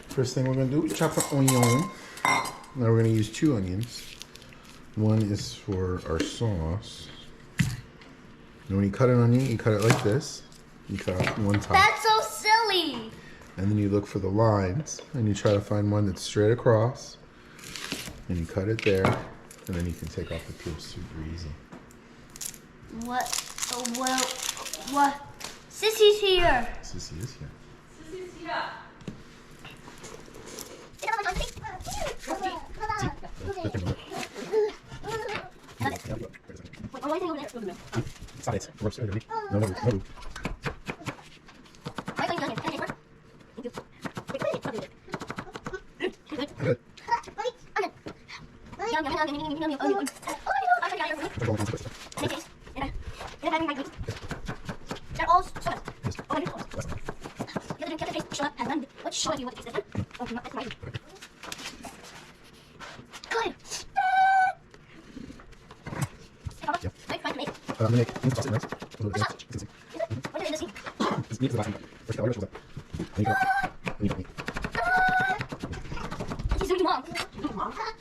First thing we're gonna do is chop the onion. Now we're gonna use 2 onions. One is for our sauce. And when you cut an onion, you cut it like this. You cut off one top. That's so silly. And then you look for the lines, and you try to find one that's straight across. And you cut it there, and then you can take off the peel super easy. What? What? Sissy's here. Sissy is here. Sissy's here. Stop it. No, no, no.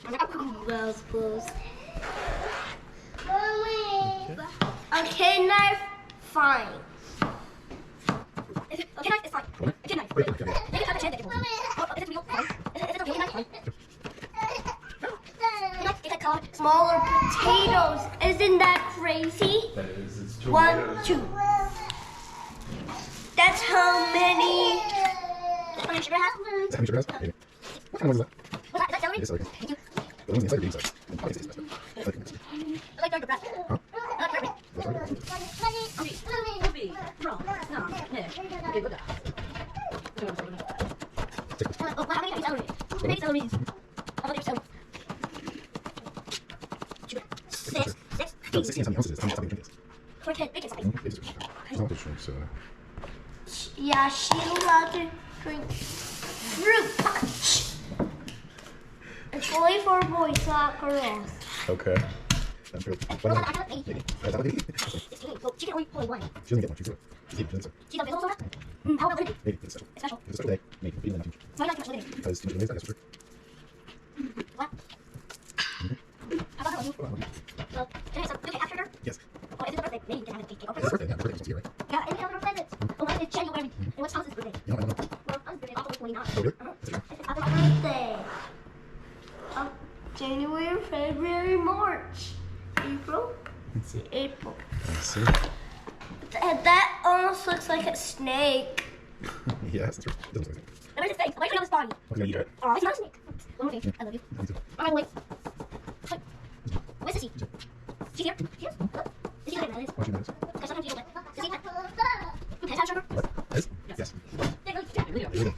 Good. Well, suppose. Okay, knife, fine. Okay, knife is fine. Okay, knife. Maybe cut the chance. If it's real, fine. If it's okay, knife, fine. It's called smaller potatoes. Isn't that crazy? That is. It's 2 1, tomatoes. 2. That's how many. How many sugar has? How many sugar has? Maybe. What kind of one is that? Was that celery? Yes, okay. Thank you. The ones inside are being sized. And probably tastes best. I like darker bread. Huh? I like darker bread. Oh, how many celery? How many celery? How many celery? 6. No, 16 something ounces is how many drinks. For 10, bacon size. She's not to drink soda. Yeah, she's allowed to drink fruit punch. It's only for boys, not girls. Okay. I'm sure. Why not? Maybe. Is that what It's clean, so she can only one. She doesn't get one. She's good. She's even so. She's available soda? How about limited? Maybe it's special. It's special. If it's a special day, maybe. Maybe not too much. Why not too much limited? Because too much mayonnaise, I guess for sure. What? How about her? Well, can I have some cookie after her? Yes. Oh, is it the birthday? Maybe you can have a cake. It's her birthday. Yeah, her birthday was here, right? Yeah, and we have her presents. Oh, what is January? And what's Thomas's birthday? You know, I don't know. Well, Thomas's birthday is October 29th. Oh, really? Uh-huh. That's true. It's after my birthday. January, February, March, April. Let's see. April. Let's see. And that almost looks like a snake. Yes, that's true. It doesn't look like And where's his face? Why do you know his body? it. I'm gonna eat it. Oh, it's not a snake. One more thing. I love you. Me too. Alright, wait. Where's Sissy? She's here. She's here. Is she looking at this? Why don't you do this? Because sometimes you don't like. Sissy, can I touch her? What? This? Yes. There you go. Here we go.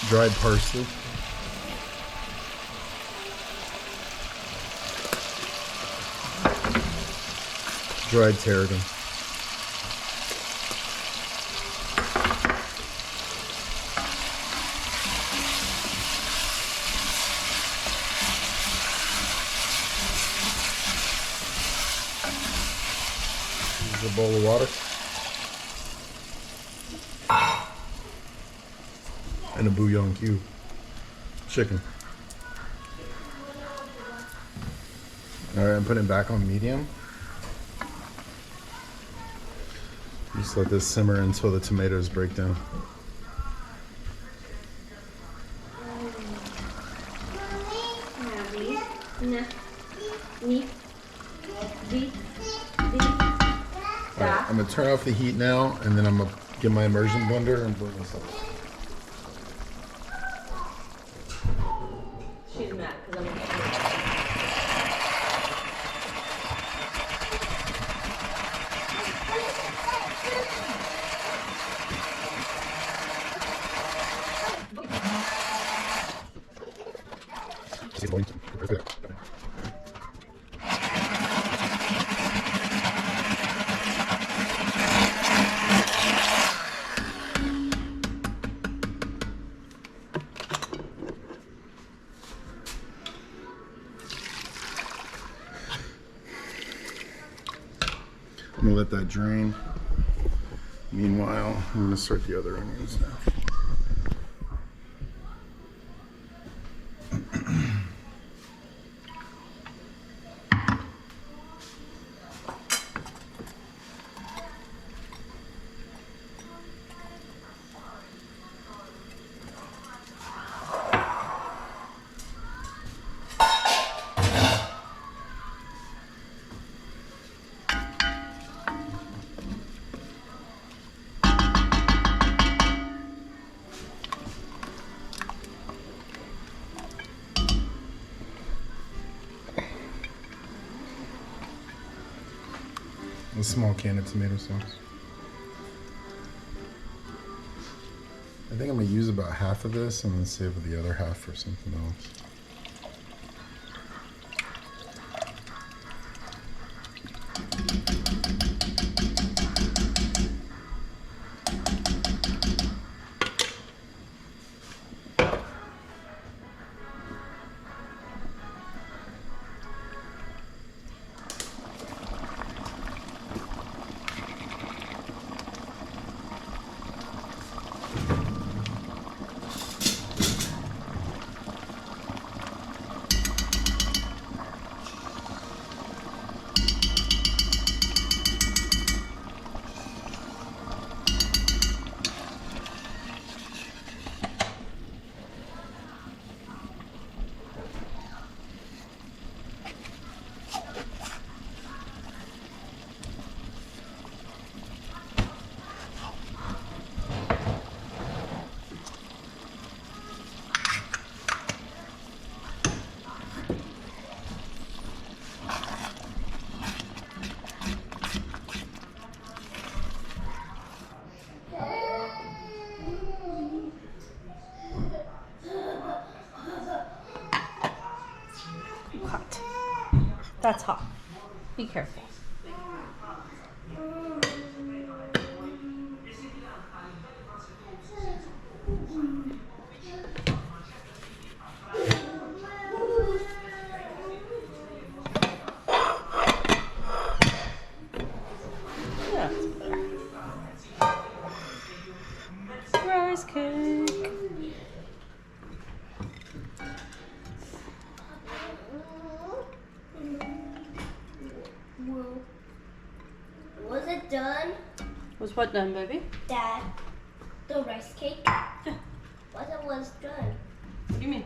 dried parsley. Dried tarragon. Here's a bowl of water. And a bouillon cube. Chicken. Alright, I'm putting it back on medium. Just let this simmer until the tomatoes break down. Alright, I'm going to turn off the heat now, and then I'm going to get my immersion blender and blend this up. She's mad because I'm I'm gonna let that drain. Meanwhile, I'm gonna start the other onions now. A small can of tomato sauce. I think I'm gonna use about half of this and then save the other half for something else. hot. That's hot. Be careful. Yeah, rice cake. Was it done? Was what done, baby? Dad, the rice cake? Yeah. What it was done? What do you mean?